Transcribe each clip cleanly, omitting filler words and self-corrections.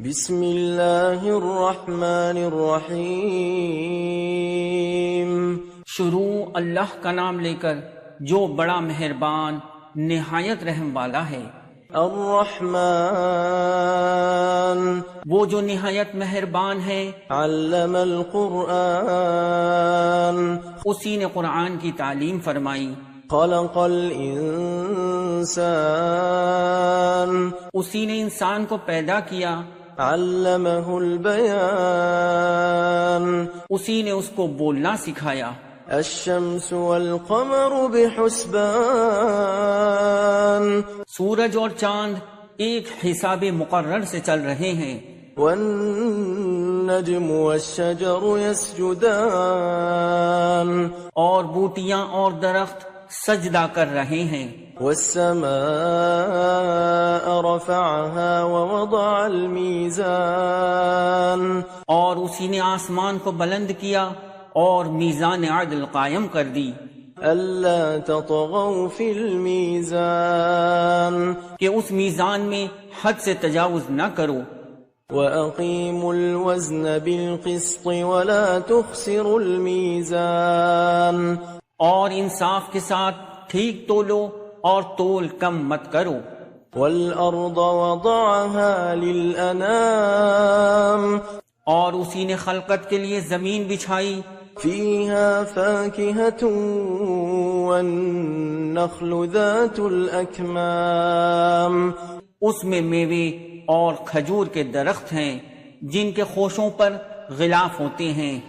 بسم اللہ الرحمن الرحیم۔ شروع اللہ کا نام لے کر جو بڑا مہربان نہایت رحم والا ہے۔ الرحمن وہ جو نہایت مہربان ہے۔ علم القرآن اسی نے قرآن کی تعلیم فرمائی۔ خلق الانسان اسی نے انسان کو پیدا کیا۔ علمہ البیان اسی نے اس کو بولنا سکھایا۔ الشمس والقمر بحسبان سورج اور چاند ایک حساب مقرر سے چل رہے ہیں۔ والنجم والشجر يسجدان اور بوٹیاں اور درخت سجدہ کر رہے ہیں۔ والسماء رفعها ووضع الميزان اور اسی نے آسمان کو بلند کیا اور میزان عدل قائم کر دی۔ ألا تطغوا في الميزان کہ اس میزان میں حد سے تجاوز نہ کرو۔ وأقيموا الوزن بالقسط ولا تخسروا الميزان اور انصاف کے ساتھ ٹھیک تولو اور تول کم مت کرو۔ والأرض وضعها للأنام اور اسی نے خلقت کے لیے زمین بچھائی۔ فيها فاكهة والنخل ذات الأكمام اس میں میوے اور کھجور کے درخت ہیں جن کے خوشوں پر غلاف ہوتے ہیں۔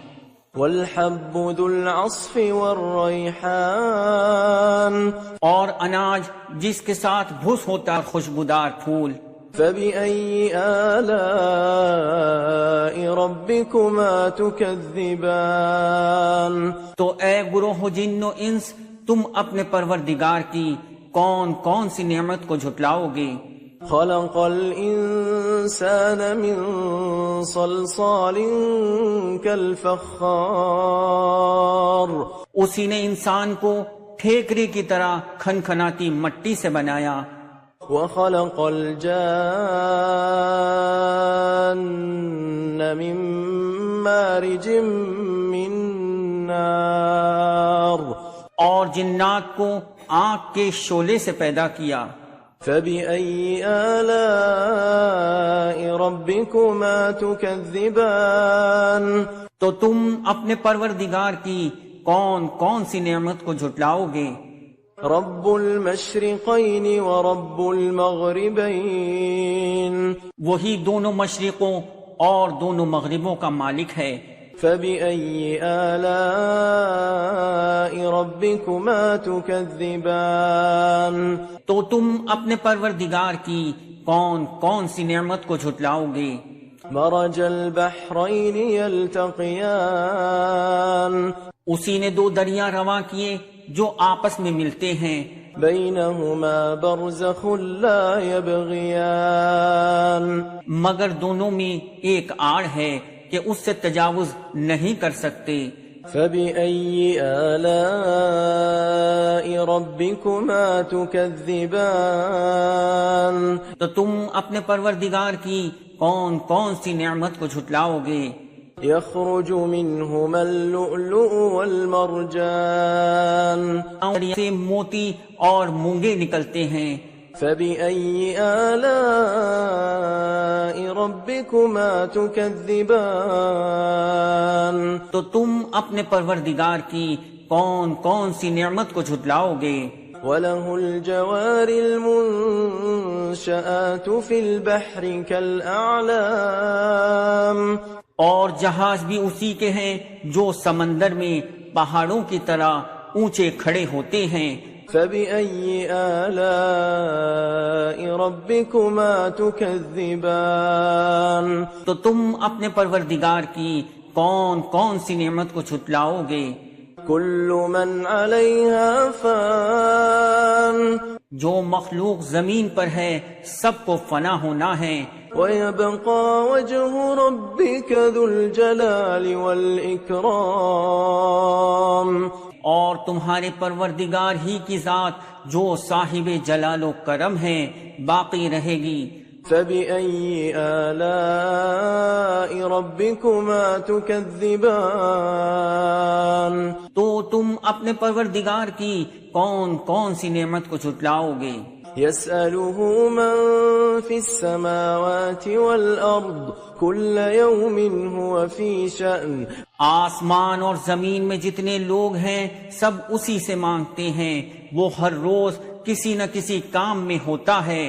والحب ذو العصف والريحان اور اناج جس کے ساتھ بھس ہوتا ہے خوشبودار پھول۔ فبأي آلاء ربكما تكذبان تو اے گروہ جن و انس، تم اپنے پروردگار کی کون کون سی نعمت کو جھٹلاؤ گے؟ خلق الإنسان من صلصال كالفخار اسی نے انسان کو ٹھیکری کی طرح کھنکھناتی مٹی سے بنایا۔ وخلق الجان من مارج من نار اور جنات کو آگ کے شعلے سے پیدا کیا۔ فبأي آلاء ربكما تكذبان تو تم اپنے پروردگار کی کون کون سی نعمت کو جھٹلاؤ گے؟ رب المشرقين ورب المغربين وہی دونوں مشرقوں اور دونوں مغربوں کا مالک ہے۔ فبأي آلاء ربكما تكذبان تو تم اپنے پروردگار کی کون کون سی نعمت کو جھٹلاؤ گے؟ مرج البحرين يلتقيان اسی نے دو دریا رواں کیے جو آپس میں ملتے ہیں۔ بينهما برزخ لا يبغيان مگر دونوں میں ایک آڑ ہے کہ اس سے تجاوز نہیں کر سکتے۔ فبأي آلاء ربكما تكذبان تو تم اپنے پروردگار کی کون کون سی نعمت کو جھٹلاؤ گے؟ يخرج منهما اللؤلؤ والمرجان اور سے موتی اور مونگے نکلتے ہیں۔ فبأي آلاء ربكما تكذبان تو تم اپنے پروردگار کی کون کون سی نعمت کو جھٹلاؤ گے؟ وله الجوار المنشآت في البحر كالأعلام اور جہاز بھی اسی کے ہیں جو سمندر میں پہاڑوں کی طرح اونچے کھڑے ہوتے ہیں۔ فبأي آلاء ربكما تكذبان تو تم اپنے پروردگار کی کون کون سی نعمت کو جھٹلاؤ گے؟ كل من عليها فان جو مخلوق زمین پر ہے سب کو فنا ہونا ہے۔ ويبقى وجه ربك ذو الجلال والإكرام اور تمہارے پروردگار ہی کی ذات جو صاحب جلال و کرم ہے باقی رہے گی۔ فبأي آلاء ربكما تكذبان تو تم اپنے پروردگار کی کون کون سی نعمت کو جھٹلاؤ گے؟ يسأله من في السماوات والأرض كل يوم هو في شأن آسمان اور زمین میں جتنے لوگ ہیں سب اسی سے مانگتے ہیں، وہ ہر روز کسی نہ کسی کام میں ہوتا ہے۔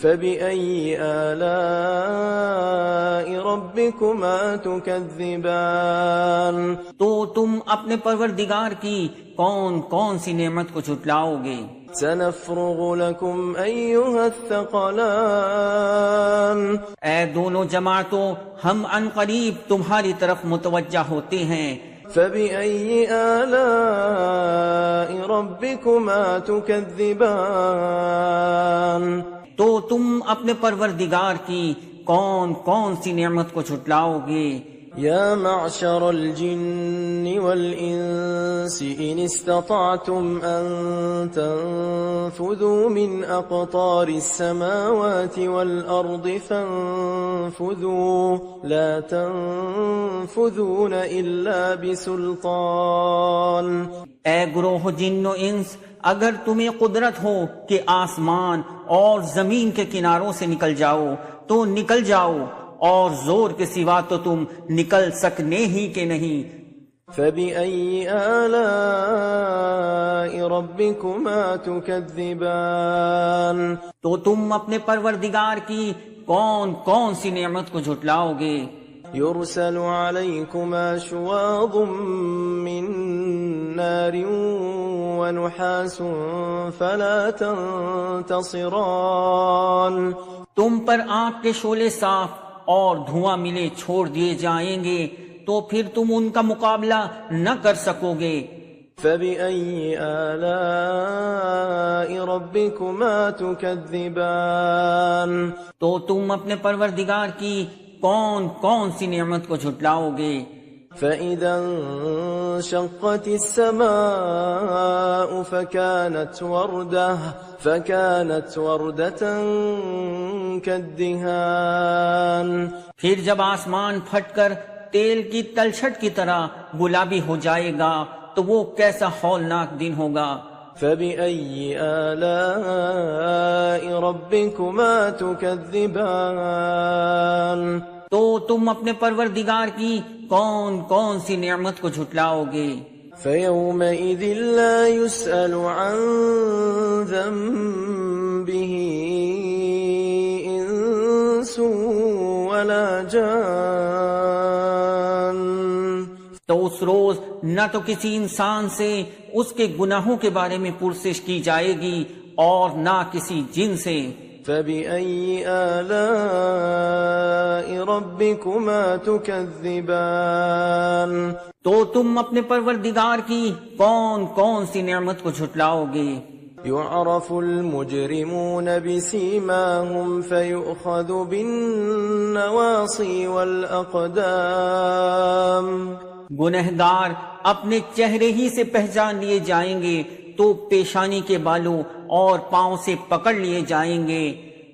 فبأي آلاء ربكما تكذبان تو تم اپنے پروردگار کی کون کون سی نعمت کو جھٹلاؤ گے؟ سنفرغ لكم أيها الثقلان اے دونوں جماعتوں، ہم عن قریب تمہاری طرف متوجہ ہوتے ہیں۔ فبأي آلاء ربكما تكذبان تو تم اپنے پروردگار کی کون کون سی نعمت کو جھٹلاؤ گے؟ يا معشر الجن والإنس إن استطعتم أن تنفذوا من أقطار السماوات والأرض فانفذوا لا تنفذون إلا بسلطان۔ اے گروہ جن و انس، اگر تمہیں قدرت ہو کہ آسمان اور زمین کے کناروں سے نکل جاؤ تو نکل جاؤ، اور زور کے سوا تو تم نکل سکنے ہی کہ نہیں۔ فبأي آلاء ربكما تكذبان تو تم اپنے پروردگار کی کون کون سی نعمت کو جھٹلاؤ گے؟ يرسل عليكما شواظ من نار ونحاس فلا تنتصران تم پر آگ کے شعلے صاف اور دھواں ملے چھوڑ دیے جائیں گے تو پھر تم ان کا مقابلہ نہ کر سکو گے۔ فبأي آلاء ربكما تكذبان تو تم اپنے پروردگار کی کون کون سی نعمت کو جھٹلاؤ گے؟ فإذا انشقت السماء فكانت وردة كالدهان پھر جب آسمان پھٹ کر تیل کی تلچھٹ کی طرح گلابی ہو جائے گا تو وہ کیسا ہولناک دن ہوگا۔ فبأي آلاء ربكما تكذبان تو تم اپنے پروردگار کی کون کون سی نعمت کو جھٹلاؤ گے؟ فيومئذ لا يسأل عن ذنبه إنس ولا جان تو اس روز نہ تو کسی انسان سے اس کے گناہوں کے بارے میں پرسش کی جائے گی اور نہ کسی جن سے۔ فبأي آلاء ربكما تكذبان تو تم اپنے پروردگار کی کون کون سی نعمت کو جھٹلاؤ گے؟ يعرف المجرمون بسيماهم فيؤخذ بالنواصي والأقدام گنہگار اپنے چہرے ہی سے پہچان لیے جائیں گے تو پیشانی کے بالوں اور پاؤں سے پکڑ لیے جائیں گے۔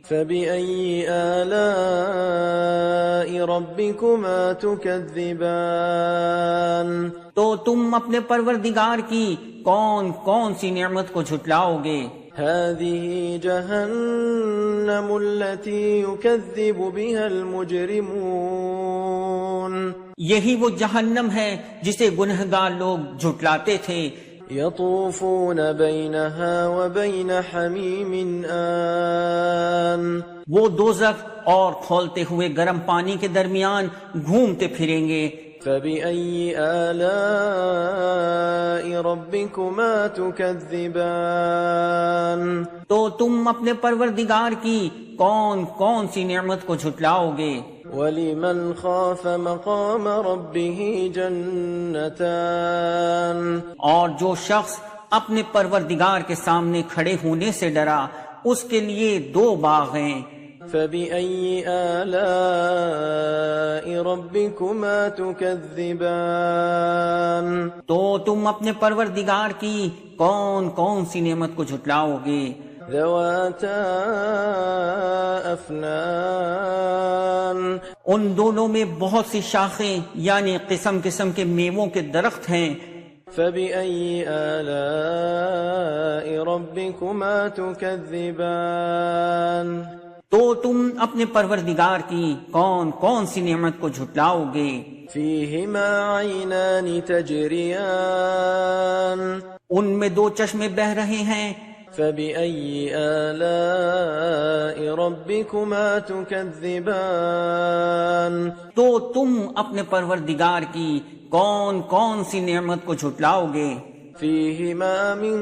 فبأي آلاء ربكما تكذبان تو تم اپنے پروردگار کی کون کون سی نعمت کو جھٹلاؤ گے؟ هذه جهنم التي يكذب بها المجرمون یہی وہ جہنم ہے جسے گنہگار لوگ جھٹلاتے تھے۔ يطوفون بينها وبين حميم آن وہ دوزخ اور کھولتے ہوئے گرم پانی کے درمیان گھومتے پھریں گے۔ فبأي آلاء ربكما تكذبان تو تم اپنے پروردگار کی کون کون سی نعمت کو جھٹلاؤ گے؟ ولمن خاف مقام ربه جنتان اور جو شخص اپنے پروردگار کے سامنے کھڑے ہونے سے ڈرا اس کے لیے 2 باغ ہیں۔ فبأي آلاء ربكما تكذبان تو تم اپنے پروردگار کی کون کون سی نعمت کو جھٹلاؤ گے؟ ذواتا أفنان ان دونوں میں بہت سی شاخیں یعنی قسم قسم کے میووں کے درخت ہیں. فبأي آلاء ربكما تكذبان تو تم اپنے پروردگار کی کون کون سی نعمت کو جھٹلاؤ گے. فيهما عينان تجريان ان میں دو چشمے بہہ رہے ہیں. فبأي آلاء ربكما تكذبان تو تم اپنے پروردگار کی کون کون سی نعمت کو جھٹلاؤ گے. فيهما من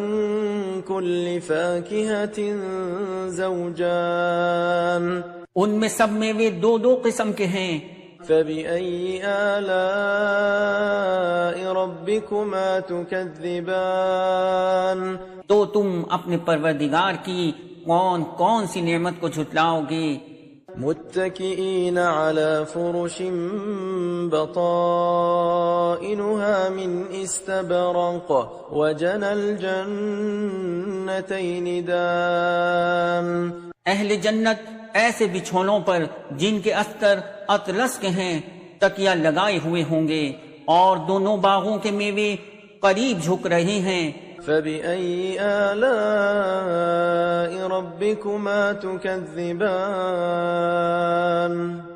كل فاكهة زوجان ان میں سب میوے دو دو قسم کے ہیں. فبأي آلاء ربكما تكذبان تو تم اپنے پروردگار کی کون کون سی نعمت کو جھٹلاؤ گے. متكئين على فرش بطائنها من استبرق وجنى الجنتين دان اہل جنت ایسے بچھونوں پر جن کے استر اطلس کے ہیں تکیہ لگائے ہوئے ہوں گے اور دونوں باغوں کے میوے قریب جھک رہے ہیں. فبأي آلاء ربكما تكذبان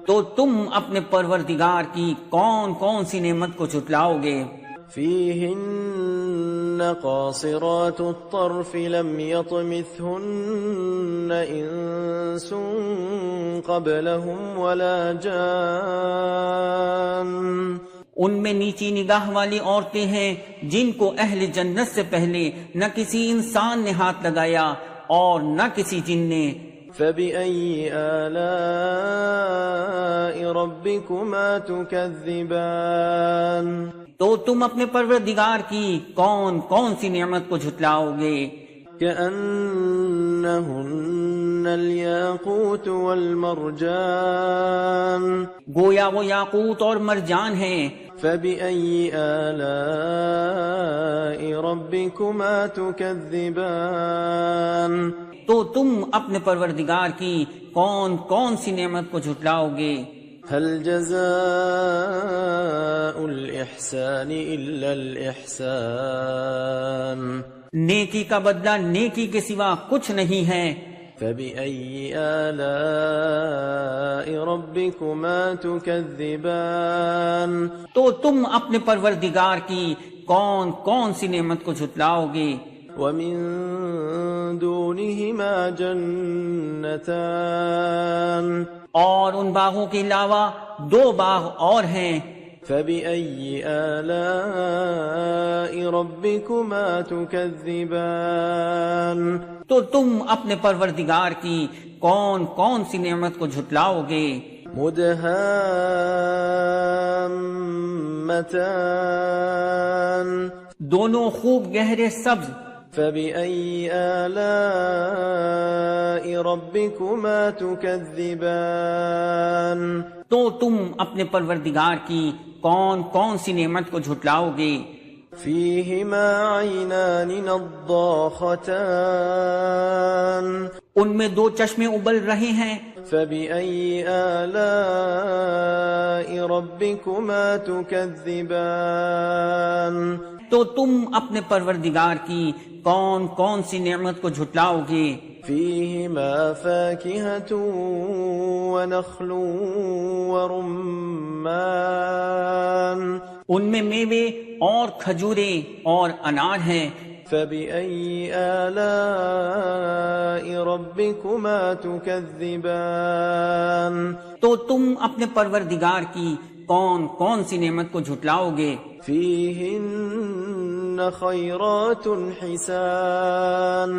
تو تم اپنے پروردگار کی کون کون سی نعمت کو جھٹلاؤ گے. فيهن قاصرات الطرف لم يطمثهن إنس قبلهم ولا جان ان میں نیچی نگاہ والی عورتیں ہیں جن کو اہل جنت سے پہلے نہ کسی انسان نے ہاتھ لگایا اور نہ کسی جن نے. فبأي آلاء ربكما تكذبان تو تم اپنے پروردگار کی کون کون سی نعمت کو جھٹلاؤ گے. كأنهن الياقوت والمرجان گویا وہ یاقوت اور مرجان ہیں. فبأي آلاء ربكما تكذبان تو تم اپنے پروردگار کی کون کون سی نعمت کو جھٹلاؤ گے. هل جزاء الإحسان إلا الإحسان نیکی کا بدلہ نیکی کے سوا کچھ نہیں ہے. فبأي آلاء ربكما تكذبان تو تم اپنے پروردگار کی کون کون سی نعمت کو جھٹلاؤ گے. ومن دونهما جنتان اور ان باغوں کے علاوہ دو باغ اور ہیں. فبأي آلاء ربكما تكذبان تو تم اپنے پروردگار کی کون کون سی نعمت کو جھٹلاؤ گے. مدهامتان دونوں خوب گہرے سبز. فبأي آلاء ربكما تكذبان تو تم اپنے پروردگار کی کون کون سی نعمت کو جھٹلاؤ گے. فيهما عينان نضاختان ان میں دو چشمے ابل رہے ہیں. فبأي آلاء ربكما تكذبان تو تم اپنے پروردگار کی کون کون سی نعمت کو جھٹلاؤ گے. فيهما فاكهة ونخل ورمان ان میں میوے اور کھجورے اور انار ہیں. فبأي آلاء ربكما تكذبان تو تم اپنے پروردگار کی کون کون سی نعمت کو جھٹلاؤ گے. فيهن خيرات حسان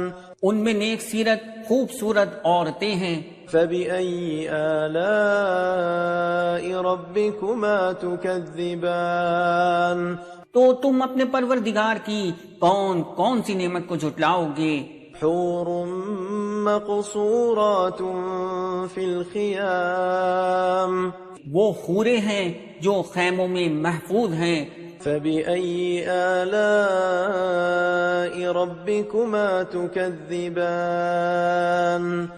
ان میں نیک سیرت خوبصورت عورتیں ہیں. فبأي آلاء ربكما تكذبان تو تم اپنے پروردگار کی کون کون سی نعمت کو جھٹلاؤ گے. حور مقصورات في الخيام وہ حوریں ہیں جو خیموں میں محفوظ ہیں. فبأي آلاء ربكما تكذبان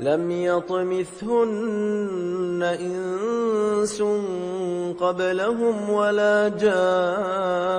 لم يطمثهن إنس قبلهم ولا جان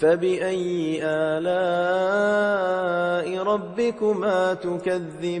فبأي آلاء ربكما تكذبان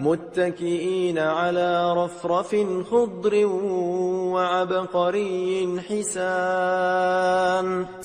متكئين على رفرف خضر وعبقري حسان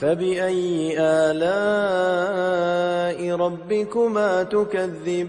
فبأي آلاء ربكما تكذبان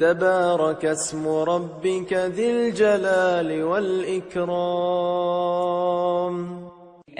تبارك اسم ربك ذي الجلال والإكرام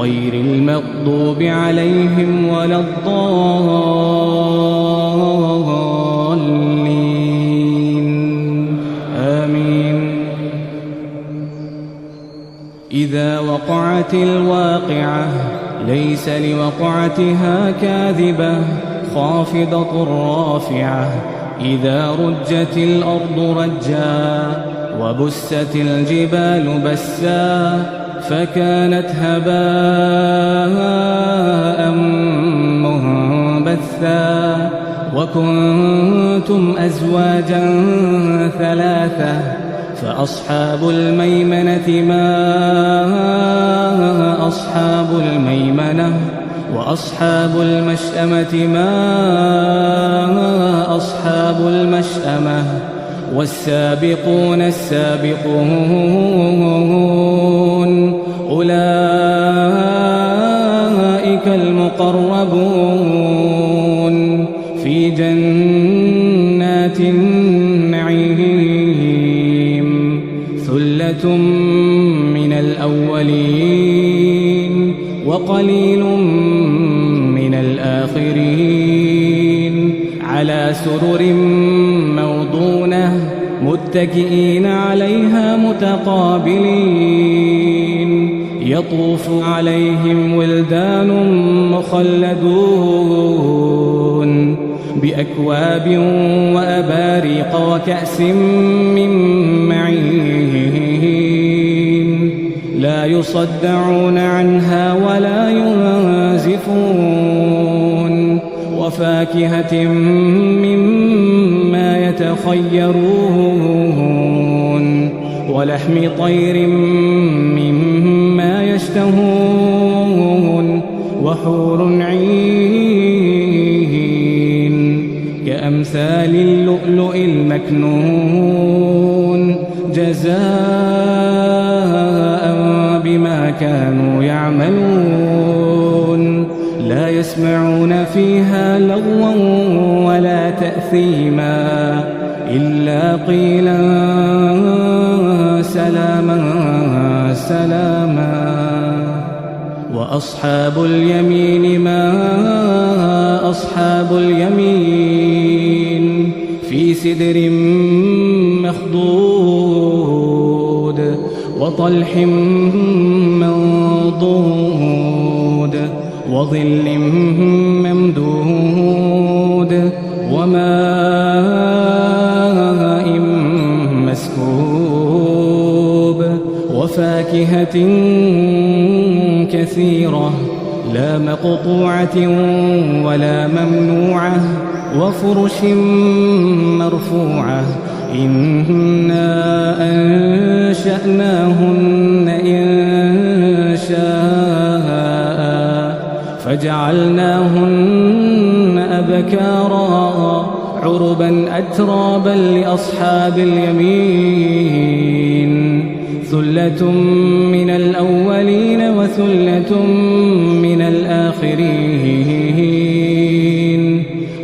غير المغضوب عليهم ولا الضالين آمين إذا وقعت الواقعة ليس لوقعتها كاذبة خافضة رافعة إذا رجت الأرض رجا وبست الجبال بسا فكانت هباء منبثا وكنتم أزواجا ثلاثة فأصحاب الميمنة ما أصحاب الميمنة وأصحاب المشأمة ما أصحاب المشأمة والسابقون السابقون أولئك المقربون في جنات النعيم ثلة من الأولين وقليل من الآخرين على سرر موضونة متكئين عليها متقابلين يطوف عليهم ولدان مخلدون بأكواب وأباريق وكأس من معين لا يصدعون عنها ولا ينزفون وفاكهة مما يتخيرون ولحم طير مما يشتهون وحور عين كأمثال اللؤلؤ المكنون جزاء بما كانوا يعملون لا يسمعون فيها لغوا ولا تأثيما إلا قيلا سلاما سلاما وأصحاب اليمين ما أصحاب اليمين في سدر مخضود وطلح منضود وظل ممدود وماء مسكوب وفاكهة كثيرة لا مقطوعة ولا ممنوعة وفرش مرفوعة إنا أنشأناهن إنشاء فجعلناهن أبكارا عربا أترابا لأصحاب اليمين ثلة من الأولين وثلة من الآخرين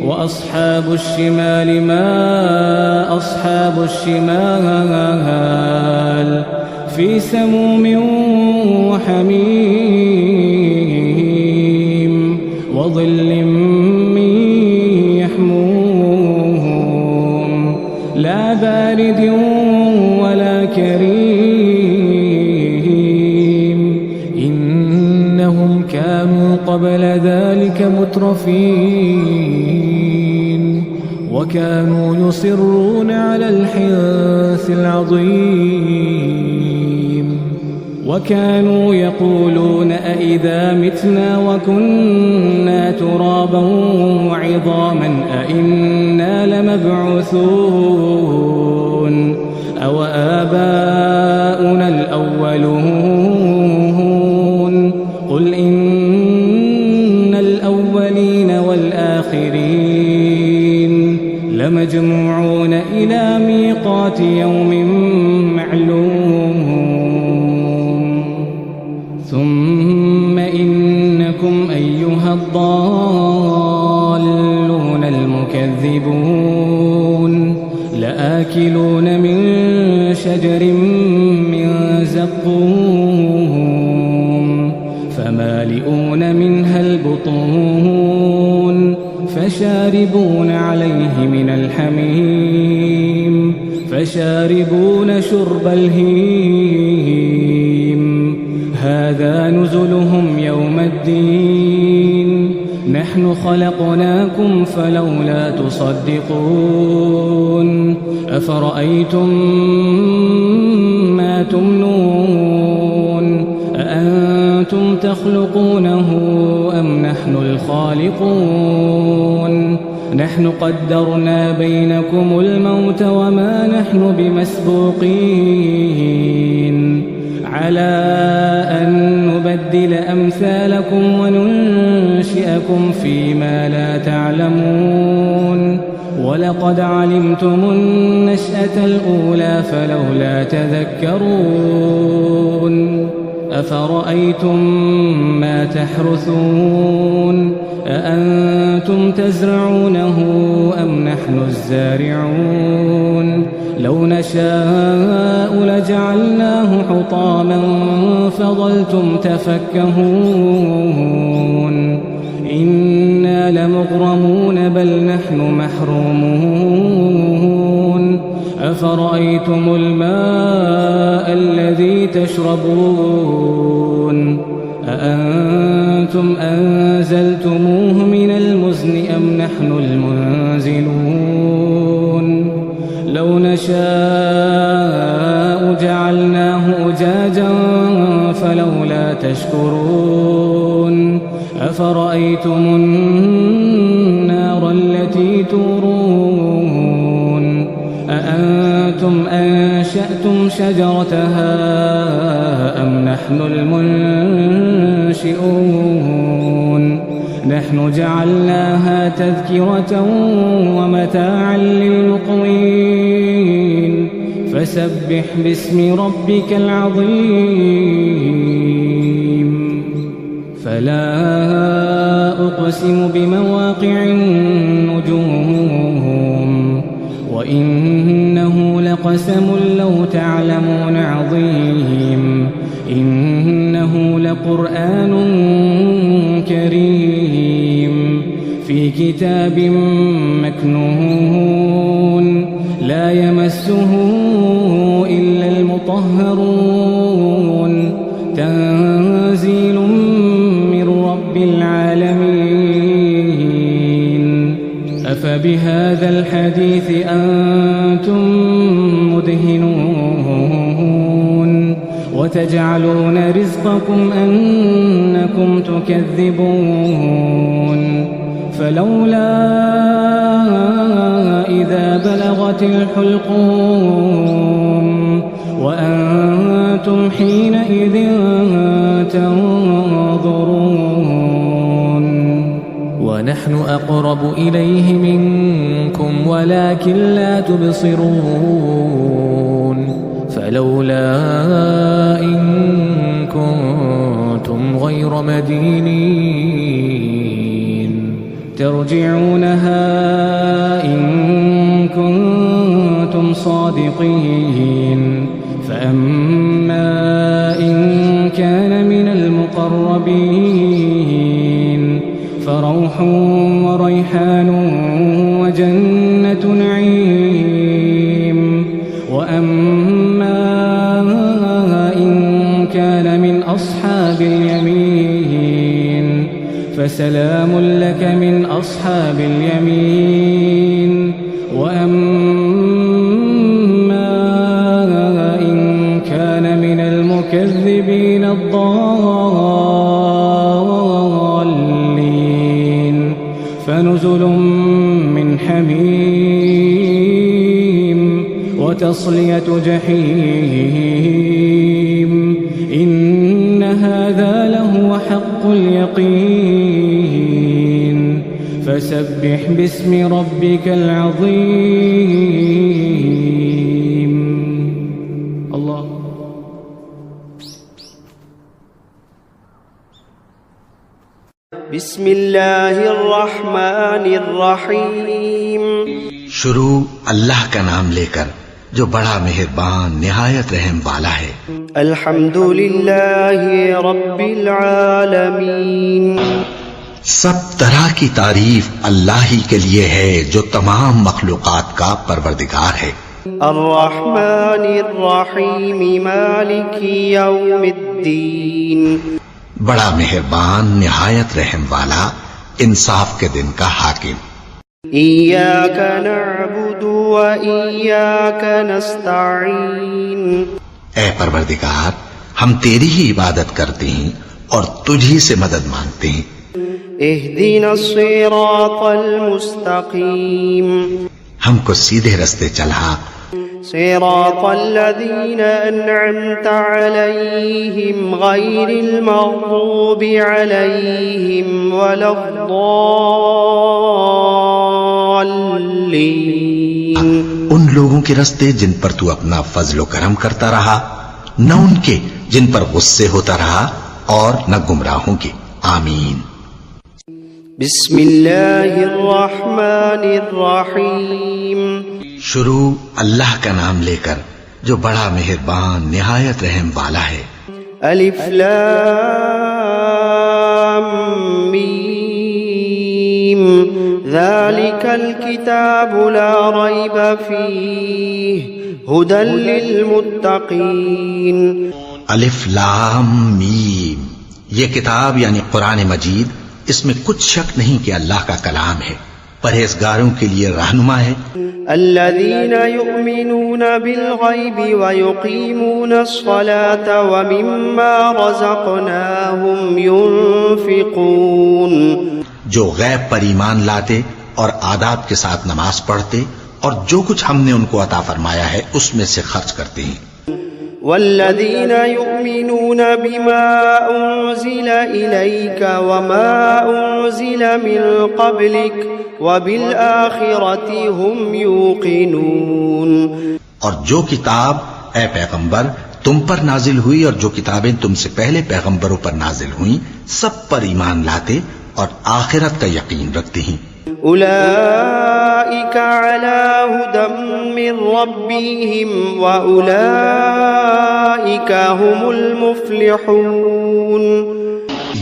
وأصحاب الشمال ما أصحاب الشمال في سموم وحميم وظل من يحموم لا بارد ولا كريم إنهم كانوا قبل ذلك مترفين وكانوا يصرون على الحنث العظيم وكانوا يقولون أئذا متنا وكنا ترابا وعظاما أئنا لمبعوثون أو آباؤنا الأولون قل إن الأولين والآخرين لمجموعون إلى ميقات يوم معلوم ثم إنكم أيها الضالون المكذبون لآكلون من شجر من زقوم فمالئون منها البطون فشاربون عليه من الحميم فشاربون شرب الهيم هذا نزلهم يوم الدين نحن خلقناكم فلولا تصدقون أفرأيتم ما تمنون أأنتم تخلقونه أم نحن الخالقون نحن قدرنا بينكم الموت وما نحن بمسبوقين على أن نبدل أمثالكم وننشئكم فيما لا تعلمون ولقد علمتم النشأة الأولى فلولا تذكرون أفرأيتم ما تحرثون أأنتم تزرعونه أم نحن الزارعون لو نشاء لجعلناه حطاما فظلتم تفكهون إنا لمغرمون بل نحن محرومون أفرأيتم الماء الذي تشربون أأنتم أنزلتموه من المزن أم نحن المنزلون لو نشاء جعلناه أجاجا فلولا تشكرون أفرأيتم النار التي تورون أأنتم أنشأتم شجرتها أم نحن المنشئون نحن جعلناها تذكرة ومتاعا للمقوين فسبح باسم ربك العظيم فلا أقسم بمواقع النجوم وإنه لقسم لو تعلمون عظيم إنه لقرآن كريم في كتاب مكنون لا يمسه إلا المطهرون تنزيل من رب العالمين أفبهذا الحديث أنتم مدهنون وتجعلون رزقكم أنكم تكذبون فلولا إذا إذا بلغت الحلقوم وأنتم حينئذ تنظرون ونحن أقرب إليه منكم ولكن لا تبصرون فلولا إن كنتم غير مدينين ترجعونها إن كنتم صادقين فأما إن كان من المقربين فروح وريحان وجنة نعيم وأما إن كان من أصحاب اليمين فسلام لك من أصحاب اليمين وأما إن كان من المكذبين الضالين فنزل من حميم وتصلية جحيم إن هذا لهو حق اليقين فسبح باسم ربك العظيم الله بسم الله الرحمن الرحیم. شروع اللہ کا نام لے کر جو بڑا مہربان نہایت رحم والا ہے. الحمد للہ رب العالمین. سب طرح کی تعریف اللہ ہی کے لیے ہے جو تمام مخلوقات کا پروردگار ہے. الرحمن الرحیم مالک یوم الدین. بڑا مہربان نہایت رحم والا انصاف کے دن کا حاکم. ایاک نعبد و ایاک نستعین. اے پروردگار ہم تیری ہی عبادت کرتے ہیں اور تجھ ہی سے مدد مانگتے ہیں. اہدنا الصراط المستقیم. ہم کو سیدھے رستے چلا. صراط الذین انعمت علیہم غیر المغضوب علیہم ولا الضالین. ان لوگوں کے رستے جن پر تو اپنا فضل و کرم کرتا رہا، نہ ان کے جن پر غصے ہوتا رہا اور نہ گمراہوں کے. آمین. بسم اللہ الرحمن الرحیم. شروع اللہ کا نام لے کر جو بڑا مہربان نہایت رحم والا ہے. الف لام میم. ذالک الکتاب لا ریب فیہ ھدی للمتقین. الف لام میم. یہ کتاب یعنی قرآن مجید، اس میں کچھ شک نہیں کہ اللہ کا کلام ہے، پرہیزگاروں کے لیے رہنما ہے. الذین یؤمنون بالغیب ویقیمون الصلاة ومما رزقناہم ینفقون. جو غیب پر ایمان لاتے اور آداب کے ساتھ نماز پڑھتے اور جو کچھ ہم نے ان کو عطا فرمایا ہے اس میں سے خرچ کرتے ہیں. والذین یؤمنون بما انزل الیک وما انزل من قبلک وبالآخرۃ هم یوقنون. اور جو کتاب اے پیغمبر تم پر نازل ہوئی اور جو کتابیں تم سے پہلے پیغمبروں پر نازل ہوئیں سب پر ایمان لاتے اور آخرت کا یقین رکھتے ہیں. اولئک علی ھدی من ربہم واولئک هم المفلحون.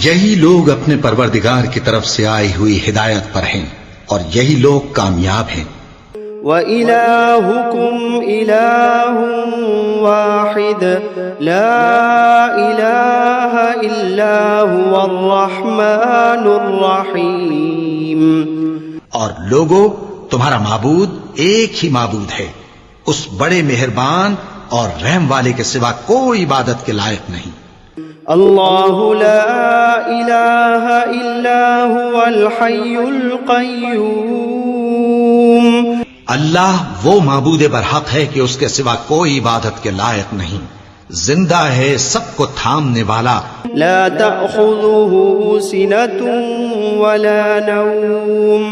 یہی لوگ اپنے پروردگار کی طرف سے آئی ہوئی ہدایت پر ہیں اور یہی لوگ کامیاب ہیں. وَإِلَٰهُكُمْ إِلَٰهٌ وَاحِدٌ لَا إِلَٰهَ إِلَّا هُوَ الرَّحْمَٰنُ الرَّحِيمُ. اور لوگو تمہارا معبود ایک ہی معبود ہے، اس بڑے مہربان اور رحم والے کے سوا کوئی عبادت کے لائق نہیں. اللہ لا الہ الا هو الحی القیوم. اللہ وہ معبود برحق ہے کہ اس کے سوا کوئی عبادت کے لائق نہیں، زندہ ہے، سب کو تھامنے والا، لا تأخذه سنة ولا نوم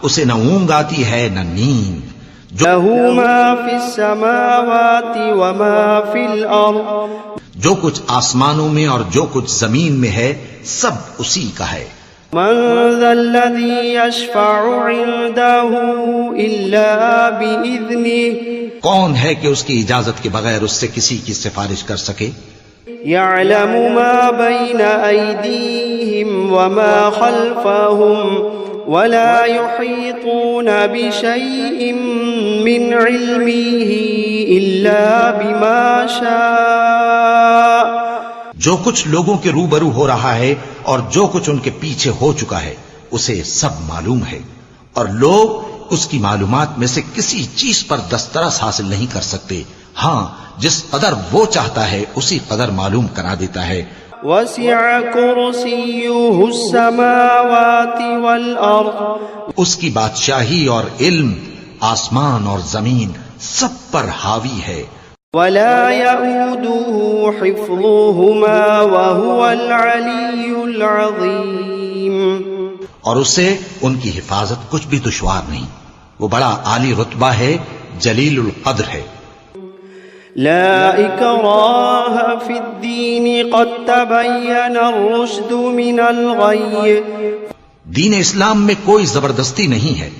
اسے نہ اونگ آتی ہے نہ نیند، له ما في السماوات وما في الأرض جو کچھ آسمانوں میں اور جو کچھ زمین میں ہے سب اسی کا ہے۔ من ذا الذي يشفع عنده إلا بإذنه کون ہے کہ اس کی اجازت کے بغیر اس سے کسی کی سفارش کر سکے؟ يعلم ما بين أيديهم وما خلفهم ولا يحيطون بشيء من علمه إلا بما شاء جو کچھ لوگوں کے روبرو ہو رہا ہے اور جو کچھ ان کے پیچھے ہو چکا ہے اسے سب معلوم ہے، اور لوگ اس کی معلومات میں سے کسی چیز پر دسترس حاصل نہیں کر سکتے، ہاں جس قدر وہ چاہتا ہے اسی قدر معلوم کرا دیتا ہے۔ وسع كرسيه السماوات والأرض اس کی بادشاہی اور علم آسمان اور زمین سب پر حاوی ہے، ولا يؤوده حفظهما وهو العلي العظيم اور اسے ان کی حفاظت کچھ بھی دشوار نہیں، وہ بڑا عالی رتبہ ہے، جلیل القدر ہے۔ لا إكراه في الدين قد تبين الرشد من الغي دین اسلام میں کوئی زبردستی نہیں ہے،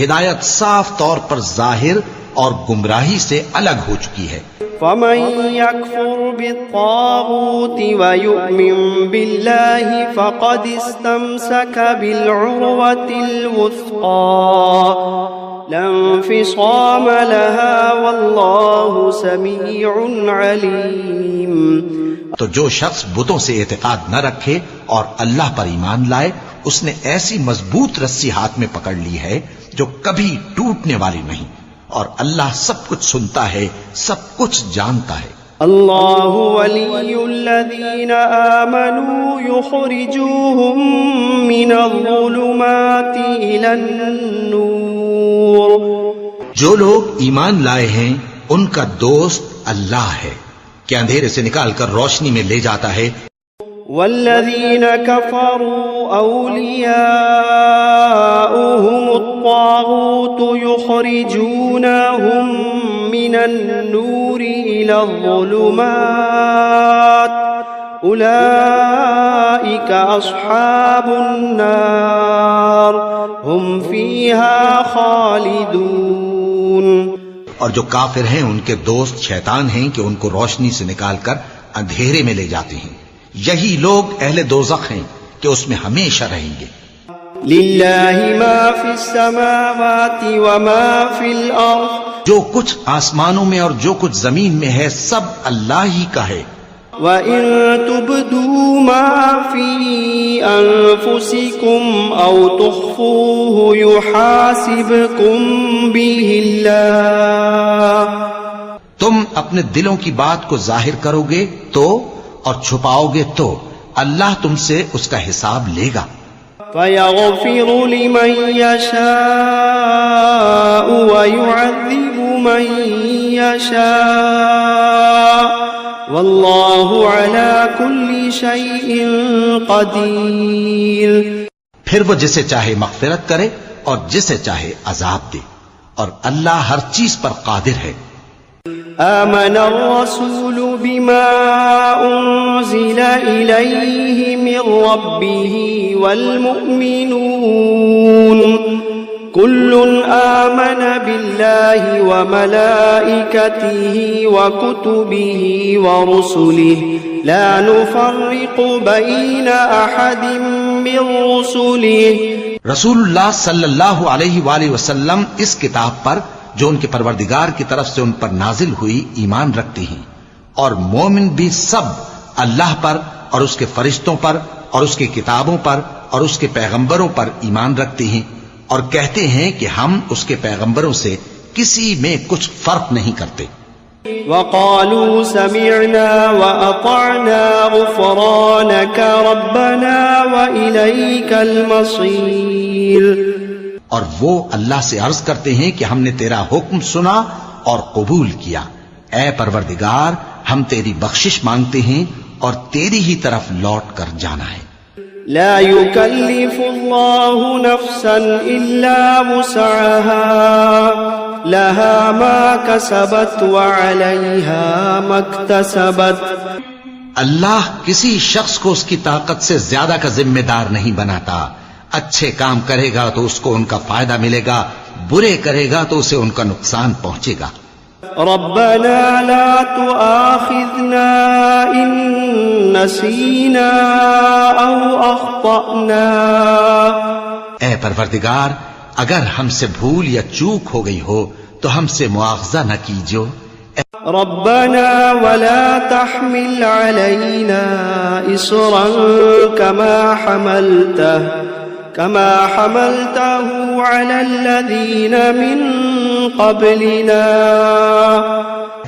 ہدایت صاف طور پر ظاہر اور گمراہی سے الگ ہو چکی ہے۔ فمن يكفر بالطاغوت ويؤمن بالله فقد استمسك بالعروة الوثقى لا انفصام لها والله سميع عليم۔ تو جو شخص بتوں سے اعتقاد نہ رکھے اور اللہ پر ایمان لائے اس نے ایسی مضبوط رسی ہاتھ میں پکڑ لی ہے جو کبھی ٹوٹنے والی نہیں، اور اللہ سب کچھ سنتا ہے، سب کچھ جانتا ہے۔ اللہ ولی الذین آمنوا یخرجوہم من الظلمات الی النور۔ جو لوگ ایمان لائے ہیں ان کا دوست اللہ ہے کہ اندھیرے سے نکال کر روشنی میں لے جاتا ہے۔ والذین کفروا اولیاؤہم الطاغوت یخرجونہم من النور الى الظلمات اولئک اصحاب النار ہم فیہا خالدون۔ اور جو کافر ہیں ان کے دوست شیطان ہیں کہ ان کو روشنی سے نکال کر اندھیرے میں لے جاتے ہیں، یہی لوگ اہل دوزخ ہیں کہ اس میں ہمیشہ رہیں گے۔ للہ ما فی السماوات وما فی الارض جو کچھ آسمانوں میں اور جو کچھ زمین میں ہے سب اللہ ہی کا ہے۔ وَإِن تُبْدُوا مَا فِي أَنفُسِكُمْ أَوْ تُخْفُوهُ يُحَاسِبْكُمْ بِهِ اللَّهُ تم اپنے دلوں کی بات کو ظاہر کرو گے تو اور چھپاؤ گے تو اللہ تم سے اس کا حساب لے گا۔ فَيَغْفِرُ لِمَن يَشَاءُ وَيُعَذِّبُ مَن يَشَاءُ وَاللَّهُ عَلَى كُلِّ شَيْءٍ قَدِيرٌ۔ پھر وہ جسے چاہے مغفرت کرے اور جسے چاہے عذاب دے، اور اللہ ہر چیز پر قادر ہے۔ آمن الرسول بما أنزل إليه من ربه والمؤمنون كل آمن بالله وملائكته وكتبه ورسله لا نفرق بين أحد من رسله۔ رسول اللہ صلی اللہ علیہ وآلہ وسلم اس کتاب پر جو ان کے پروردگار کی طرف سے ان پر نازل ہوئی ایمان رکھتے ہیں، اور مومن بھی سب اللہ پر اور اس کے فرشتوں پر اور اس کی کتابوں پر اور اس کے پیغمبروں پر ایمان رکھتے ہیں، اور کہتے ہیں کہ ہم اس کے پیغمبروں سے کسی میں کچھ فرق نہیں کرتے۔ وقالوا سمعنا وأطعنا غفرانك ربنا وإليك المصير۔ اور وہ اللہ سے عرض کرتے ہیں کہ ہم نے تیرا حکم سنا اور قبول کیا. اے پروردگار ہم تیری بخشش مانگتے ہیں اور تیری ہی طرف لوٹ کر جانا ہے. لا يكلف الله نفسا إلا وسعها لها ما كسبت وعليها ما اكتسبت. اللہ کسی شخص کو اس کی طاقت سے زیادہ کا ذمہ دار نہیں بناتا. اچھے کام کرے گا تو اس کو ان کا فائدہ ملے گا، برے کرے گا تو اسے ان کا نقصان پہنچے گا. ربنا لا تؤاخذنا إن نسينا أو أخطأنا. اے پروردگار اگر ہم سے بھول یا چوک ہو گئی ہو تو ہم سے مواخذہ نہ کیجو. ربنا ولا تحمل علينا إصرا كما حملته على الذين من قبلنا.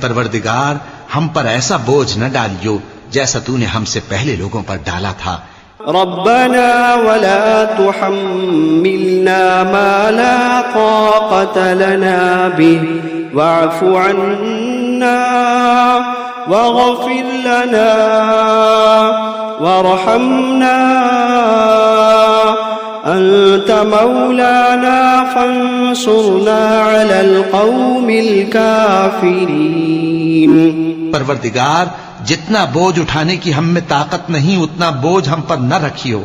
پروردگار ہم پر ایسا بوجھ نہ ڈالیو جیسا تو نے ہم سے پہلے لوگوں پر ڈالا تھا. ربنا ولا تحملنا ما لا طاقة لنا به واعف عنا واغفر لنا وارحمنا أنت مولانا فانصرنا على القوم الكافرين. پروردگار جتنا بوجھ اٹھانے کی ہم میں طاقت نہیں اتنا بوجھ ہم پر نہ رکھیو،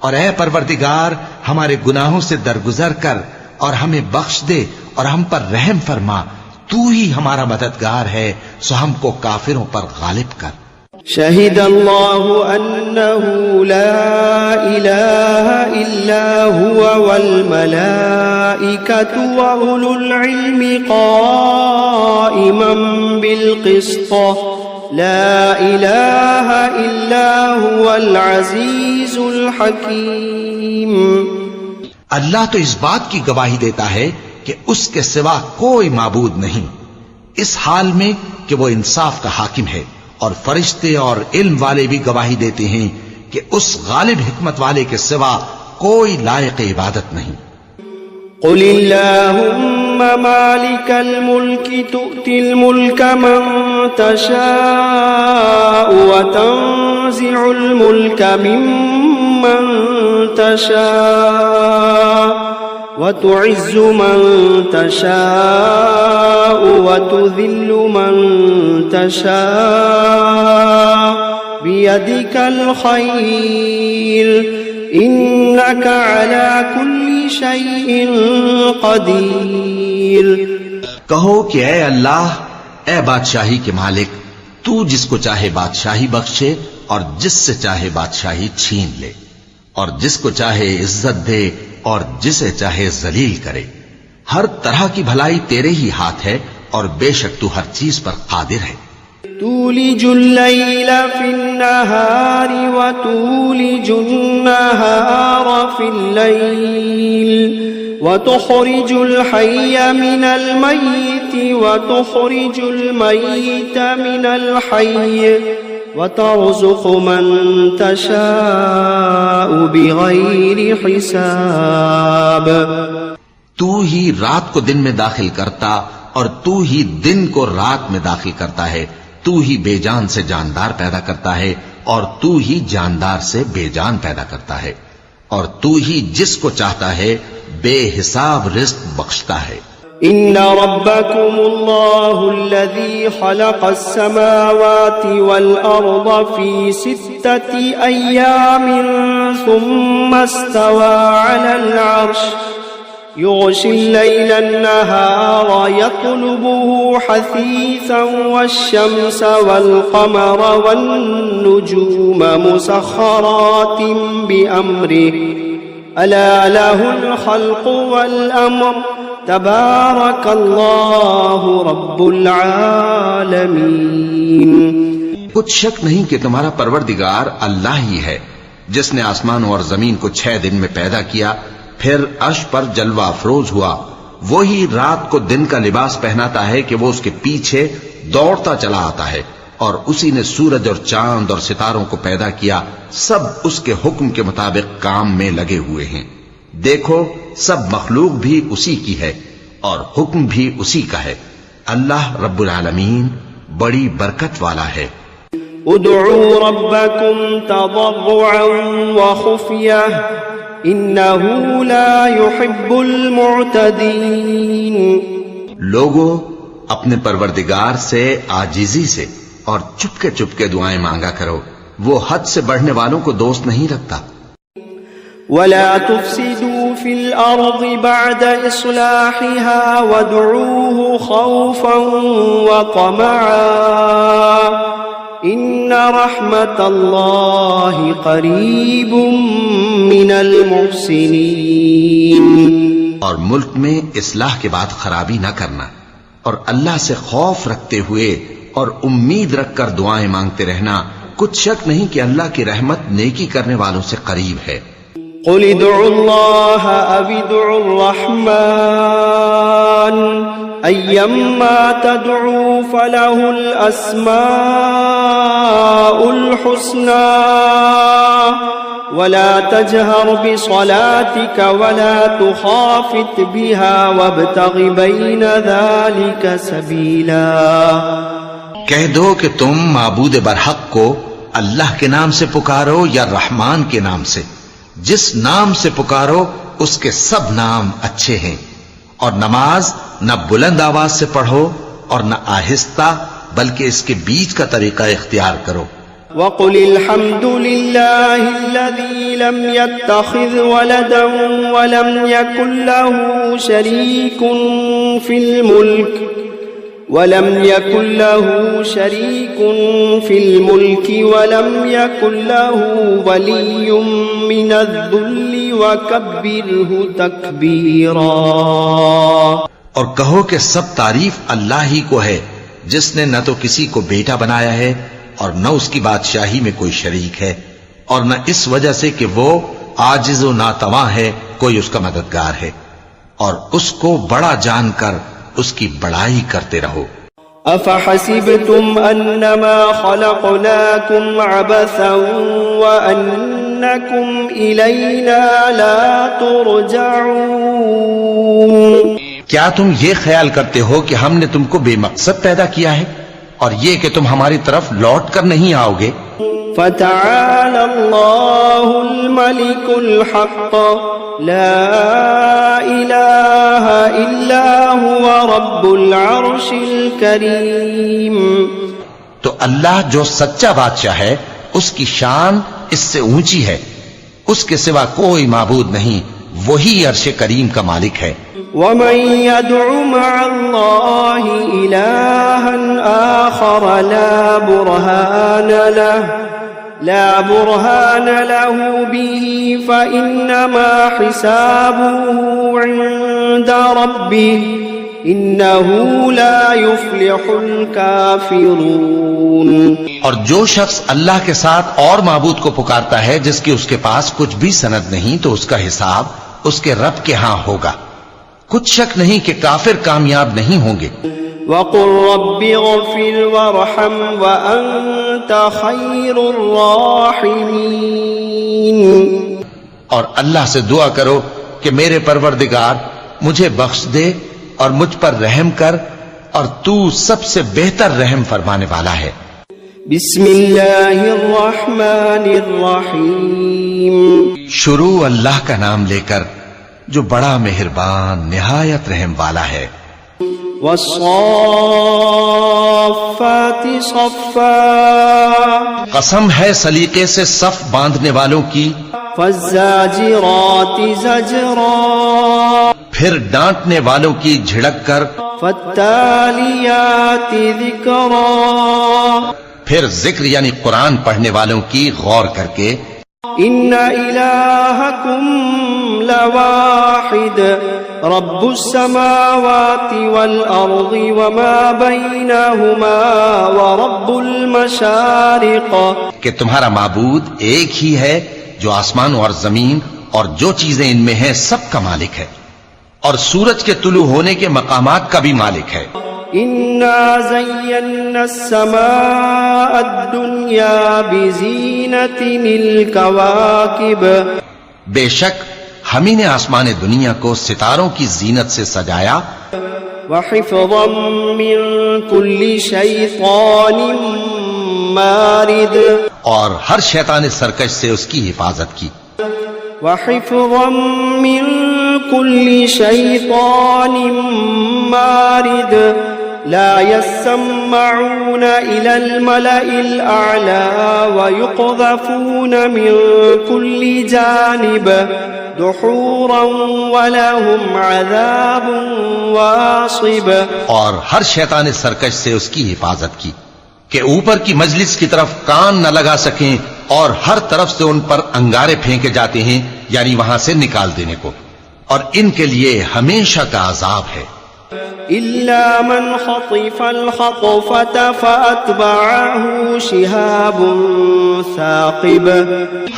اور اے پروردگار ہمارے گناہوں سے درگزر کر اور ہمیں بخش دے اور ہم پر رحم فرما. تو ہی ہمارا مددگار ہے سو ہم کو کافروں پر غالب کر. شهد الله أنه لا إله إلا هو والملائكة وأولو العلم قائما بالقسط لا إله إلا هو العزيز الحكيم. اللہ تو اس بات کی گواہی دیتا ہے کہ اس کے سوا کوئی معبود نہیں، اس حال میں کہ وہ انصاف کا حاکم ہے. اور فرشتے اور علم والے بھی گواہی دیتے ہیں کہ اس غالب حکمت والے کے سوا کوئی لائق عبادت نہیں. قل اللهم مالك الملك تؤتي الملك من تشاء وتنزع الملك ممن تشاء وتعز من تشاء وتذل من تشاء بيدك الخير إنك على كل شيء قدير. کہو کہ اے اللہ، اے بادشاہی کے مالک، تو جس کو چاہے بادشاہی بخشے اور جس سے چاہے بادشاہی چھین لے، اور جس کو چاہے عزت دے اور جسے چاہے ذلیل کرے. ہر طرح کی بھلائی تیرے ہی ہاتھ ہے اور بے شک تو ہر چیز پر قادر ہے. تولج الليل في النهار وتولج النهار في الليل وتخرج الحي من الميت وتخرج الميت من الحي وترزق من تشاء بغير حساب. تو ہی رات کو دن میں داخل کرتا اور تو ہی دن کو رات میں داخل کرتا ہے. تو ہی بے جان سے جاندار پیدا کرتا ہے اور تو ہی جاندار سے بے جان پیدا کرتا ہے، اور تو ہی جس کو چاہتا ہے بے حساب رزق بخشتا ہے. إن ربكم الله الذي خلق السماوات والأرض في 6 أيام ثم استوى على العرش يغشي الليل النهار يطلبه حثيثا والشمس والقمر والنجوم مسخرات بأمره ألا له الخلق والأمر تبارك الله رب العالمين. کچھ شک نہیں کہ تمہارا پروردگار اللہ ہی ہے جس نے آسمانوں اور زمین کو 6 دن میں پیدا کیا، پھر عرش پر جلوہ افروز ہوا. وہی رات کو دن کا لباس پہناتا ہے کہ وہ اس کے پیچھے دوڑتا چلا آتا ہے، اور اسی نے سورج اور چاند اور ستاروں کو پیدا کیا، سب اس کے حکم کے مطابق کام میں لگے ہوئے ہیں. دیکھو سب مخلوق بھی اسی کی ہے اور حکم بھی اسی کا ہے. اللہ رب العالمین بڑی برکت والا ہے. ادعوا ربكم تضرعا وخفية إنه لا يحب المعتدين. لوگو اپنے پروردگار سے عاجزی سے اور چپکے دعائیں مانگا کرو، وہ حد سے بڑھنے والوں کو دوست نہیں رکھتا. ولا تفسدوا في الأرض بعد إصلاحها وادعوه خوفا وطمعا إن رحمة الله قريب من المحسنين. اور ملک میں اصلاح کے بعد خرابی نہ کرنا اور اللہ سے خوف رکھتے ہوئے اور امید رکھ کر دعائیں مانگتے رہنا، کچھ شک نہیں کہ اللہ کی رحمت نیکی کرنے والوں سے قریب ہے. قل ادعوا الله أو ادعوا الرحمن أيما تدعوا فله الأسماء الحسنى ولا تجهر بصلاتك ولا تخافت بها وابتغ بين ذلك سبيلا. کہہ دو کہ تم معبود برحق کو اللہ کے نام سے پکارو یا رحمان کے نام سے. جس نام سے پکارو اس کے سب نام اچھے ہیں، اور نماز نہ بلند آواز سے پڑھو اور نہ آہستہ، بلکہ اس کے بیچ کا طریقہ اختیار کرو. وقل الحمد لله الذي لم يتخذ ولدا ولم يكن له شريك في الملك ولم يكن له ولي من الذل وكبره تكبيرا. اور کہو کہ سب تعریف اللہ ہی کو ہے جس نے نہ تو کسی کو بیٹا بنایا ہے اور نہ اس کی بادشاہی میں کوئی شریک ہے، اور نہ اس وجہ سے کہ وہ عاجز و ناتواں ہے کوئی اس کا مددگار ہے، اور اس کو بڑا جان کر اس کی بڑائی کرتے رہو. افحسبتم انما خلقناكم عبثا وانكم الینا لا ترجعون. کیا تم یہ خیال کرتے ہو کہ ہم نے تم کو بے مقصد پیدا کیا ہے اور یہ کہ تم ہماری طرف لوٹ کر نہیں آؤ گے؟ فتعالى الله الملك الحق لا إله إلا هو رب العرش الكريم. تو اللہ جو سچا بادشاہ ہے اس کی شان اس سے اونچی ہے، اس کے سوا کوئی معبود نہیں، وہی عرش کریم کا مالک ہے. ومن يدع مع الله إلها آخر لا برهان له به فإنما حسابه عند ربه إنه لا يفلح الكافرون. اور جو شخص اللہ کے ساتھ اور معبود کو پکارتا ہے جس کی اس کے پاس کچھ بھی سند نہیں، تو اس کا حساب اس کے رب کے ہاں ہوگا. کچھ شک نہیں کہ کافر کامیاب نہیں ہوں گے. وَقُلْ رَبِّ اغْفِرْ وَارْحَمْ وَأَنْتَ خَيْرُ الرَّاحِمِينَ. اور اللہ سے دعا کرو کہ میرے پروردگار مجھے بخش دے اور مجھ پر رحم کر، اور تو سب سے بہتر رحم فرمانے والا ہے. بسم اللہ الرحمن الرحیم. شروع اللہ کا نام لے کر جو بڑا مہربان نہایت رحم والا ہے. والصافات صفا. قسم ہے سلیقے سے صف باندھنے والوں کی. فالزاجرات زجرا. پھر ڈانٹنے والوں کی جھڑک کر. فالتالیات ذکرا. پھر ذکر یعنی قرآن پڑھنے والوں کی غور کر کے. ان الہکم لواحد رب السماوات والارض وما بینہما ورب المشارق. کہ تمہارا معبود ایک ہی ہے جو آسمان اور زمین اور جو چیزیں ان میں ہیں سب کا مالک ہے، اور سورج کے طلوع ہونے کے مقامات کا بھی مالک ہے. انا زینا السماء الدنیا بزینت الکواکب. بے شک ہم ہی نے آسمان دنیا کو ستاروں کی زینت سے سجایا وحفظا من كل شيطان مارد اور ہر شیطان سرکش سے اس کی حفاظت کی وحفظا من كل شيطان مارد لا يسمعون إلى الملأ الأعلى ويقذفون من كل جانب دحورا ولهم عذاب واصب اور ہر شیطان سرکش سے اس کی حفاظت کی کہ اوپر کی مجلس کی طرف کان نہ لگا سکیں اور ہر طرف سے ان پر انگارے پھینکے جاتے ہیں یعنی وہاں سے نکال دینے کو اور ان کے لیے ہمیشہ کا عذاب ہے إلا من خطف الخطفة فأتبعه شهاب ثاقب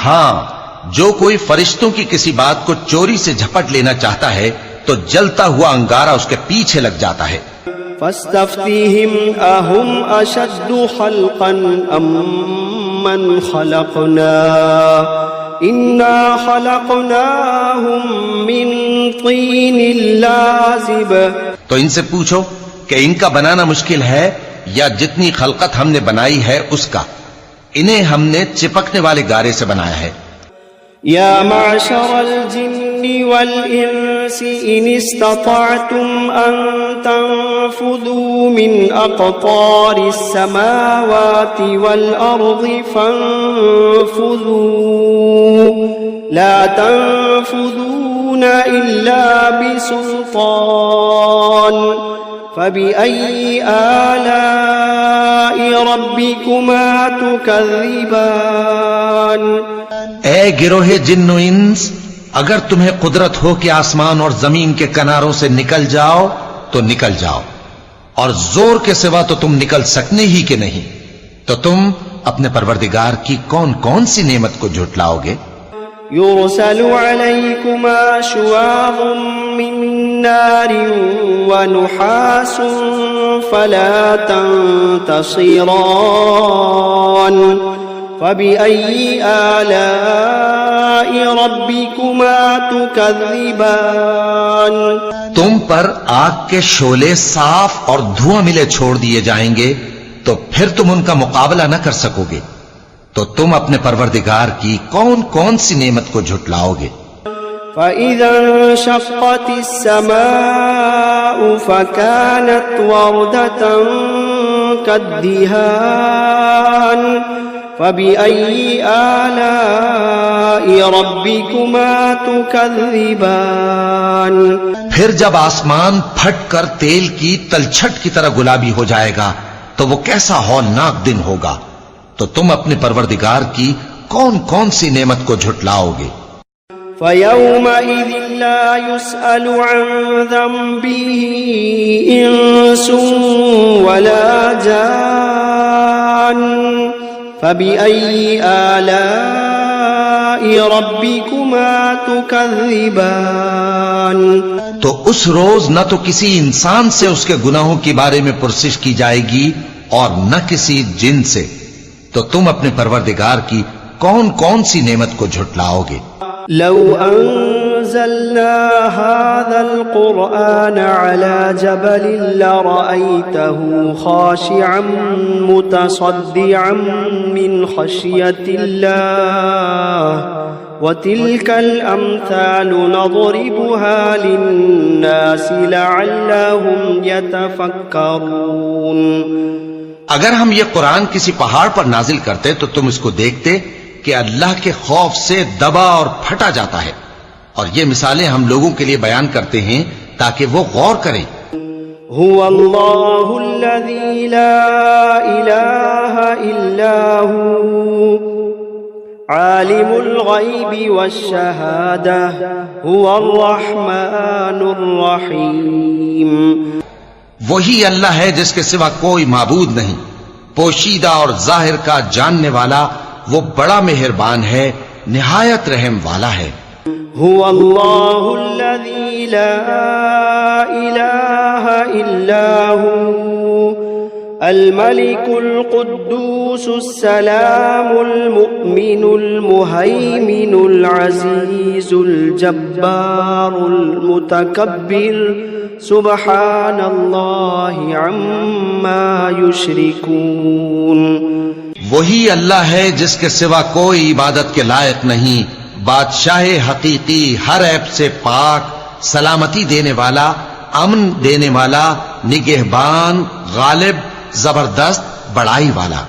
ہاں جو کوئی فرشتوں کی کسی بات کو چوری سے جھپٹ لینا چاہتا ہے تو جلتا ہوا انگارہ اس کے پیچھے لگ جاتا ہے فاستفتهم أهم أشد خلقا أم من خلقنا إنا خلقناهم من طين لازب تو ان سے پوچھو کہ ان کا بنانا مشکل ہے یا جتنی خلقت ہم نے بنائی ہے اس کا انہیں ہم نے چپکنے والے گارے سے بنایا ہے يا معشر الجن والإنس إن استطعتم أن تنفذوا من أقطار السماوات والأرض فانفذوا لا تنفذون إلا بسلطان فبأي آلاء ربكما تكذبان اے گروہ جن و انس اگر تمہیں قدرت ہو کہ آسمان اور زمین کے کناروں سے نکل جاؤ تو نکل جاؤ اور زور کے سوا تو تم نکل سکنے ہی کہ نہیں تو تم اپنے پروردگار کی کون کون سی نعمت کو جھٹلاؤ گے يرسل عليكما شواظ من نار ونحاس فلا تنتصران فبأي آلاء ربكما تكذبان تم پر آگ کے شعلے صاف اور دھواں ملے چھوڑ دیے جائیں گے تو پھر تم ان کا مقابلہ نہ کر سکو گے تو تم اپنے پروردگار کی کون کون سی نعمت کو جھٹلاؤ گے فإذا انشقت السماء فكانت وردة كالدهان فبأي آلاء ربكما تكذبان پھر جب آسمان پھٹ کر تیل کی تلچھٹ کی طرح گلابی ہو جائے گا تو وہ کیسا ہولناک دن ہوگا تو تم اپنے پروردگار کی کون کون سی نعمت کو جھٹلاؤ گے فَيَوْمَئِذٍ لَا يُسْأَلُ عَنْ ذَنبِهِ إِنسٌ وَلَا جَانٌ فَبِأَيِّ آلَاءِ رَبِّكُمَا تُكَذِّبَانِ تو اس روز نہ تو کسی انسان سے اس کے گناہوں کے بارے میں پرسش کی جائے گی اور نہ کسی جن سے تو تم اپنے پروردگار کی کون کون سی نعمت کو جھٹلاؤ گے لو انزلنا هذا القرآن على جبل لرأيته خاشعا متصدعا من خشية الله وتلك الأمثال نضربها للناس لعلهم يتفكرون اگر ہم یہ قرآن کسی پہاڑ پر نازل کرتے تو تم اس کو دیکھتے کہ اللہ کے خوف سے دبا اور پھٹا جاتا ہے اور یہ مثالیں ہم لوگوں کے لیے بیان کرتے ہیں تاکہ وہ غور کریں هو اللہ الذی لا الہ الا هو عالم الغیب والشہادہ هو الرحمن الرحیم وہی اللہ ہے جس کے سوا کوئی معبود نہیں پوشیدہ اور ظاہر کا جاننے والا وہ بڑا مہربان ہے نہایت رحم والا ہے هو اللہ الذی لا الہ الا هو الملك القدوس السلام المؤمن المهيمن العزيز الجبار المتكبر سبحان الله عما يشركون. وہی اللہ ہے جس کے سوا کوئی عبادت کے لائق نہیں، بادشاہ حقیقی، ہر عیب سے پاک، سلامتی دینے والا، امن دینے والا، نگہبان، غالب، زبردست، بڑائی والا.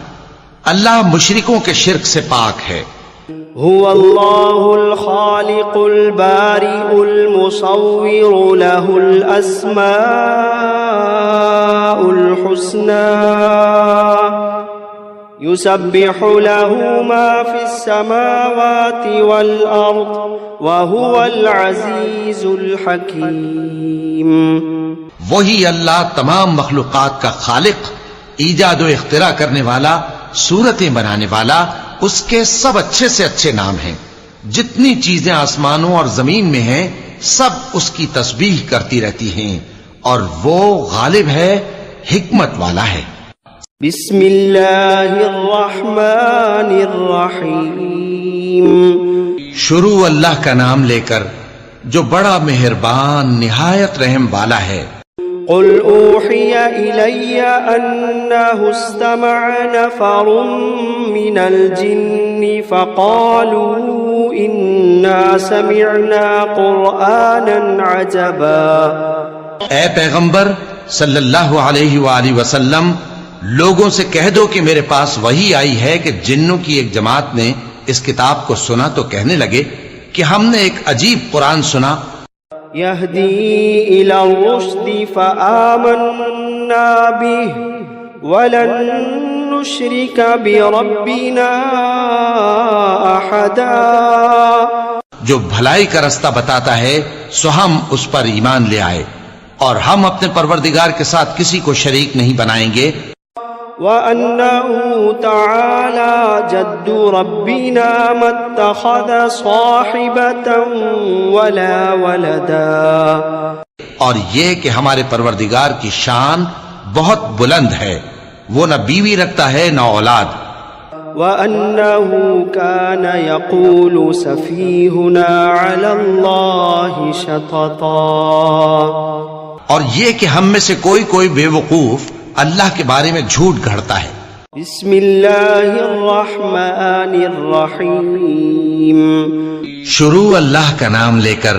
اللہ مشرکوں کے شرک سے پاک ہے. هو الله الخالق البارئ المصور له الأسماء الحسنى يسبح له ما في السماوات والأرض وهو العزيز الحكيم. وہی اللہ تمام مخلوقات کا خالق، ایجاد و اختراع کرنے والا، صورتیں بنانے والا. اس کے سب اچھے سے اچھے نام ہیں. جتنی چیزیں آسمانوں اور زمین میں ہیں سب اس کی تسبیح کرتی رہتی ہیں، اور وہ غالب ہے، حکمت والا ہے. بسم اللہ الرحمن الرحیم. شروع اللہ کا نام لے کر جو بڑا مہربان نہایت رحم والا ہے. قل اوحی الی انہ استمع نفر من الجن فقالوا انا سمعنا قرآنا عجبا. اے پیغمبر صلی اللہ علیہ وآلہ وسلم، لوگوں سے کہہ دو کہ میرے پاس وحی آئی ہے کہ جنوں کی ایک جماعت نے اس کتاب کو سنا تو کہنے لگے کہ ہم نے ایک عجیب قرآن سنا. يهدي إلى الرشد فآمنا به ولن نشرك بربنا أحدا. جو بھلائی کا رستہ بتاتا ہے سو ہم اس پر ایمان لے آئے، اور ہم اپنے پروردگار کے ساتھ کسی کو شریک نہیں بنائیں گے. وَأَنَّهُ تَعَالَى جَدُّ رَبِّنَا مَا اتَّخَذَ صَاحِبَةً وَلَا وَلَدًا. اور یہ کہ ہمارے پروردگار کی شان بہت بلند ہے، وہ نہ بیوی رکھتا ہے نہ اولاد. وَأَنَّهُ كَانَ يَقُولُ سَفِيهُنَا عَلَى اللَّهِ شَطَطًا. اور یہ کہ ہم میں سے کوئی بے وقوف اللہ کے بارے میں جھوٹ گھڑتا ہے. بسم اللہ الرحمن الرحیم. شروع اللہ کا نام لے کر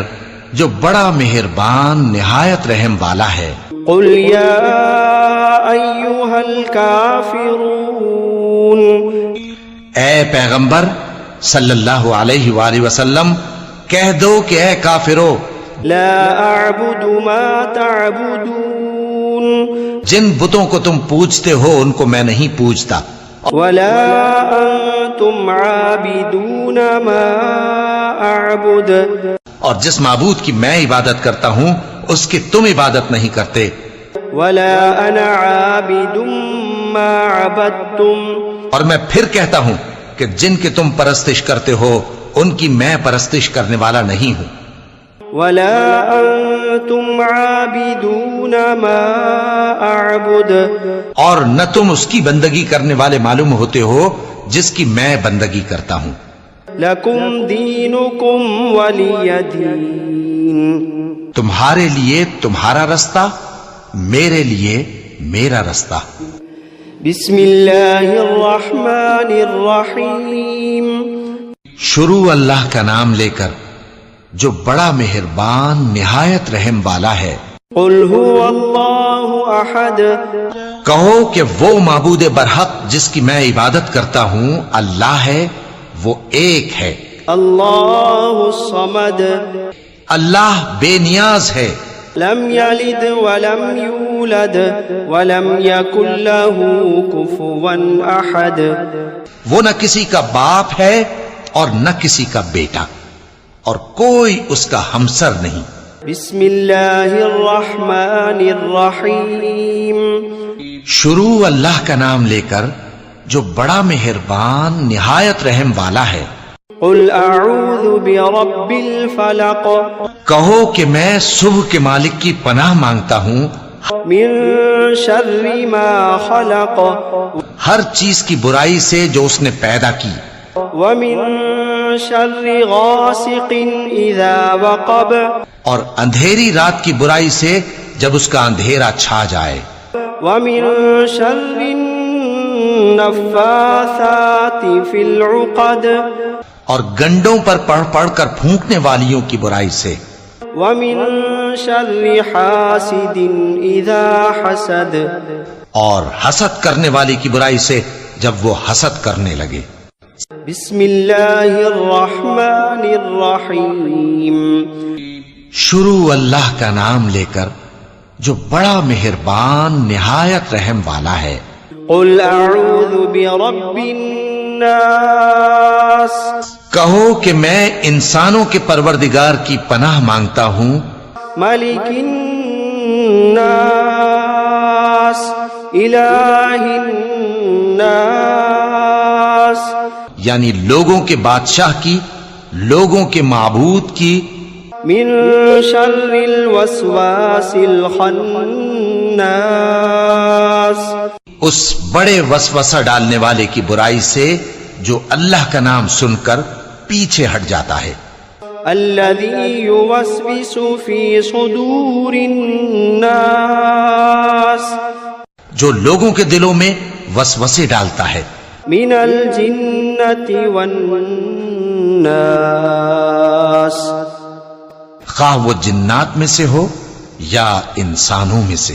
جو بڑا مہربان نہایت رحم والا ہے. قل یا ایھا الکافرون. اے پیغمبر صلی اللہ علیہ وآلہ وسلم کہہ دو کہ اے کافرو، لا اعبد ما تعبدون. جن بتوں کو تم پوجتے ہو ان کو میں نہیں پوجتا. ولا انتم عابدون ما اعبد. اور جس معبود کی میں عبادت کرتا ہوں اس کی تم عبادت نہیں کرتے. ولا انا عابد ما عبدتم. اور میں پھر کہتا ہوں کہ جن کی تم پرستش کرتے ہو ان کی میں پرستش کرنے والا نہیں ہوں. ولا انتم عابدون ما اعبد. اور نہ تم اس کی بندگی کرنے والے معلوم ہوتے ہو جس کی میں بندگی کرتا ہوں. لکم دینکم ولی دین. تمہارے لیے تمہارا رستہ، میرے لیے میرا رستہ. بسم اللہ الرحمن الرحیم. شروع اللہ کا نام لے کر جو بڑا مہربان نہایت رحم والا ہے. قل هو اللہ احد. کہو کہ وہ معبود برحق جس کی میں عبادت کرتا ہوں اللہ ہے، وہ ایک ہے. اللہ الصمد. اللہ بے نیاز ہے. لم یلد ولم یولد ولم یکن له کفوا احد. وہ نہ کسی کا باپ ہے اور نہ کسی کا بیٹا، اور کوئی اس کا ہمسر نہیں. بسم اللہ الرحمن الرحیم. شروع اللہ کا نام لے کر جو بڑا مہربان نہایت رحم والا ہے. قل اعوذ برب الفلق. کہو کہ میں صبح کے مالک کی پناہ مانگتا ہوں، من شر ما خلق ہر چیز کی برائی سے جو اس نے پیدا کی، ومن شر غاسق اذا وقب اور اندھیری رات کی برائی سے جب اس کا اندھیرا چھا جائے، ومن شر النفاثات في العقد اور گنڈوں پر پڑھ پڑھ کر پھونکنے والیوں کی برائی سے، ومن شر حاسد اذا حسد اور حسد کرنے والی کی برائی سے جب وہ حسد کرنے لگے۔ بسم اللہ الرحمن الرحیم شروع اللہ کا نام لے کر جو بڑا مہربان نہایت رحم والا ہے۔ قل اعوذ برب الناس کہو کہ میں انسانوں کے پروردگار کی پناہ مانگتا ہوں، ملک الناس الہ الناس یعنی لوگوں کے بادشاہ کی، لوگوں کے معبود کی، من شر الوسواس الخناس اس بڑے وسوسہ ڈالنے والے کی برائی سے جو اللہ کا نام سن کر پیچھے ہٹ جاتا ہے، الذي يوسوس في صدور الناس جو لوگوں کے دلوں میں وسوسے ڈالتا ہے، من الجنة والناس خواہ وہ جنات میں سے ہو یا انسانوں میں سے۔